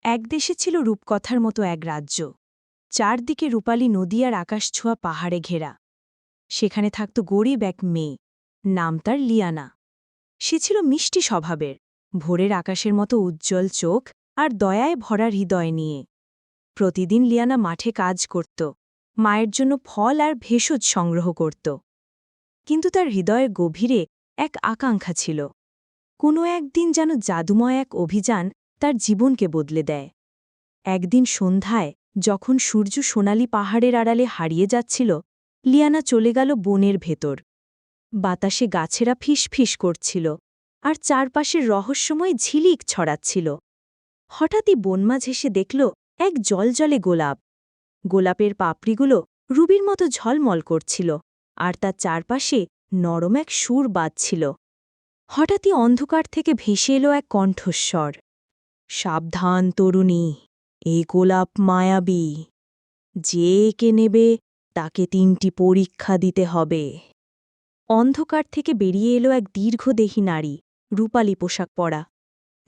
এক দেশে ছিল রূপকথার মতো এক রাজ্য। চারদিকে রূপালী নদী আর আকাশছোঁয়া পাহাড়ে ঘেরা। সেখানে থাকত গরিব এক মেয়ে, নাম তার লিয়ানা। সে ছিল মিষ্টি স্বভাবের, ভোরের আকাশের মতো উজ্জ্বল চোখ আর দয়ায় ভরা হৃদয় নিয়ে। প্রতিদিন লিয়ানা মাঠে কাজ করত, মায়ের জন্য ফল আর ভেষজ সংগ্রহ করত। কিন্তু তার হৃদয়ের গভীরে এক আকাঙ্ক্ষা ছিল। কোনো একদিন যেন জাদুময় এক অভিযান তার জীবনকে বদলে দেয়। একদিন সন্ধ্যায় যখন সূর্য সোনালি পাহাড়ের আড়ালে হারিয়ে যাচ্ছিল, লিয়ানা চলে গেল বনের ভেতর। বাতাসে গাছেরা ফিসফিস করছিল, আর চারপাশের রহস্যময় ঝিলিক ছড়াচ্ছিল। হঠাৎই বনমাঝ এসে দেখল এক জলজলে গোলাপ। গোলাপের পাপড়িগুলো রুবির মতো ঝলমল করছিল, আর তার চারপাশে নরম এক সুর বাজছিল। হঠাৎই অন্ধকার থেকে ভেসে এলো এক কণ্ঠস্বর, সাবধান তরুণী, এ গোলাপ মায়াবী। যে একে নেবে তাকে ৩টি পরীক্ষা দিতে হবে। অন্ধকার থেকে বেরিয়ে এলো এক দীর্ঘদেহী নারী, রূপালী পোশাক পরা।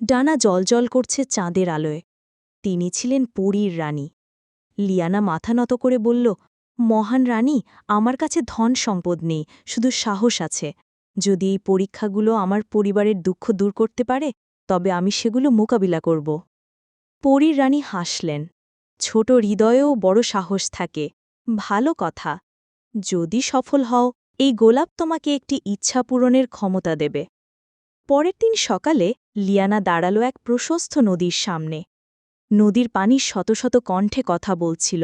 ডানা জলজল করছে চাঁদের আলোয়। তিনি ছিলেন পরীর রানী। লিয়ানা মাথা নত করে বলল, মহান রানী, আমার কাছে ধন সম্পদ নেই, শুধু সাহস আছে। যদি এই পরীক্ষাগুলো আমার পরিবারের দুঃখ দূর করতে পারে, তবে আমি সেগুলো মোকাবিলা করব। পরীর রানী হাসলেন, ছোট হৃদয়েও বড় সাহস থাকে। ভালো কথা। যদি সফল হও, এই গোলাপ তোমাকে একটি ইচ্ছা পূরণের ক্ষমতা দেবে। পরের দিন সকালে লিয়ানা দাঁড়াল এক প্রশস্ত নদীর সামনে। নদীর পানি শত শত কণ্ঠে কথা বলছিল,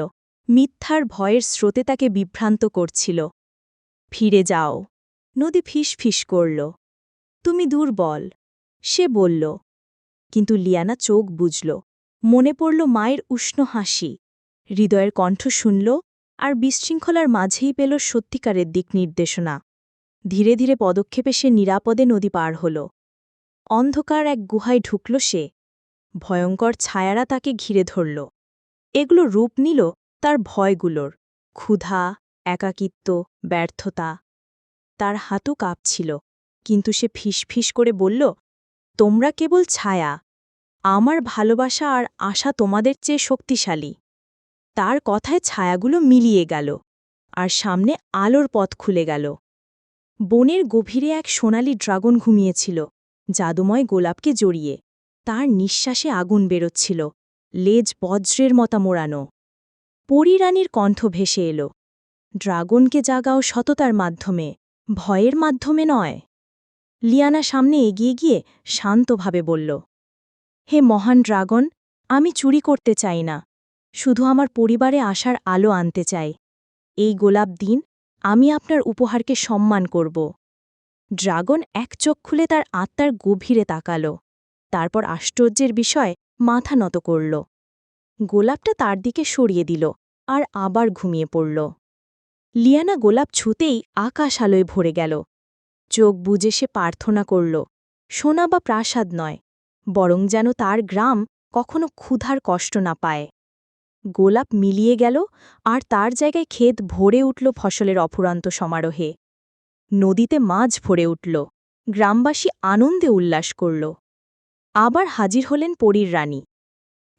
মিথ্যার ভয়ের স্রোতে তাকে বিভ্রান্ত করছিল। ফিরে যাও, নদী ফিসফিস করল। তুমি দুর্বল, সে বলল। কিন্তু লিয়ানা চোখ বুঝল, মনে পড়ল মায়ের উষ্ণ হাসি। হৃদয়ের কণ্ঠ শুনল, আর বিশৃঙ্খলার মাঝেই পেল সত্যিকারের দিক নির্দেশনা। ধীরে ধীরে পদক্ষেপে সে নিরাপদে নদী পার হল। অন্ধকার এক গুহায় ঢুকল সে। ভয়ঙ্কর ছায়ারা তাকে ঘিরে ধরল। এগুলো রূপ নিল তার ভয়গুলোর, ক্ষুধা, একাকিত্ব, ব্যর্থতা। তার হাতও কাঁপছিল, কিন্তু সে ফিসফিস করে বলল, তোমরা কেবল ছায়া, আমার ভালোবাসা আর আশা তোমাদের চেয়ে শক্তিশালী। তার কথায় ছায়াগুলো মিলিয়ে গেল, আর সামনে আলোর পথ খুলে গেল। বনের গভীরে এক সোনালি ড্রাগন ঘুমিয়েছিল, জাদুময় গোলাপকে জড়িয়ে। তার নিঃশ্বাসে আগুন বেরোচ্ছিল, লেজ বজ্রের মতো মোড়ানো। পরীরানীর কণ্ঠ ভেসে এলো, ড্রাগনকে জাগাও সততার মাধ্যমে, ভয়ের মাধ্যমে নয়। লিয়ানা সামনে এগিয়ে গিয়ে শান্তভাবে বলল, হে মহান ড্রাগন, আমি চুরি করতে চাই না, শুধু আমার পরিবারে আসার আলো আনতে চাই। এই গোলাপ দিন, আমি আপনার উপহারকে সম্মান করব। ড্রাগন এক চোখ খুলে তার আত্মার গভীরে তাকাল, তারপর আশ্চর্যের বিষয় মাথা নত করল। গোলাপটা তার দিকে সরিয়ে দিল, আর আবার ঘুমিয়ে পড়ল। লিয়ানা গোলাপ ছুঁতেই আকাশ আলোয় ভরে গেল। চোখ বুজে সে প্রার্থনা করল, সোনা বা প্রাসাদ নয়, বরং যেন তার গ্রাম কখনো ক্ষুধার কষ্ট না পায়। গোলাপ মিলিয়ে গেল, আর তার জায়গায় ক্ষেত ভরে উঠল ফসলের অফুরন্ত সমারোহে। নদীতে মাছ ভরে উঠল, গ্রামবাসী আনন্দে উল্লাস করল। আবার হাজির হলেন পরীর রানী।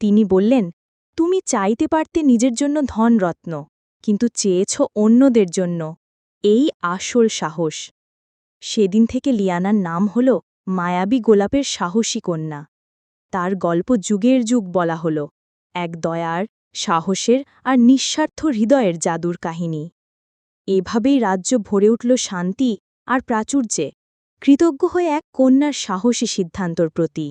তিনি বললেন, তুমি চাইতে পারতে নিজের জন্য ধনরত্ন, কিন্তু চেয়েছ অন্যদের জন্য। এই আসল সাহস। সেদিন থেকে লিয়ানার নাম হল মায়াবী গোলাপের সাহসী কন্যা। তার গল্প যুগের যুগ বলা হল, এক দয়ার, সাহসের আর নিঃস্বার্থ হৃদয়ের জাদুর কাহিনী। এভাবেই রাজ্য ভরে উঠল শান্তি আর প্রাচুর্যে, কৃতজ্ঞ হয়ে এক কন্যার সাহসী সিদ্ধান্তর প্রতি।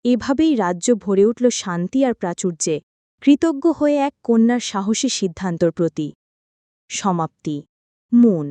এভাবেই রাজ্য ভরে উঠল শান্তি আর প্রাচুর্যে, কৃতজ্ঞ হয়ে এক কন্যার সাহসী সিদ্ধান্তর প্রতি। সমাপ্তি। মুন।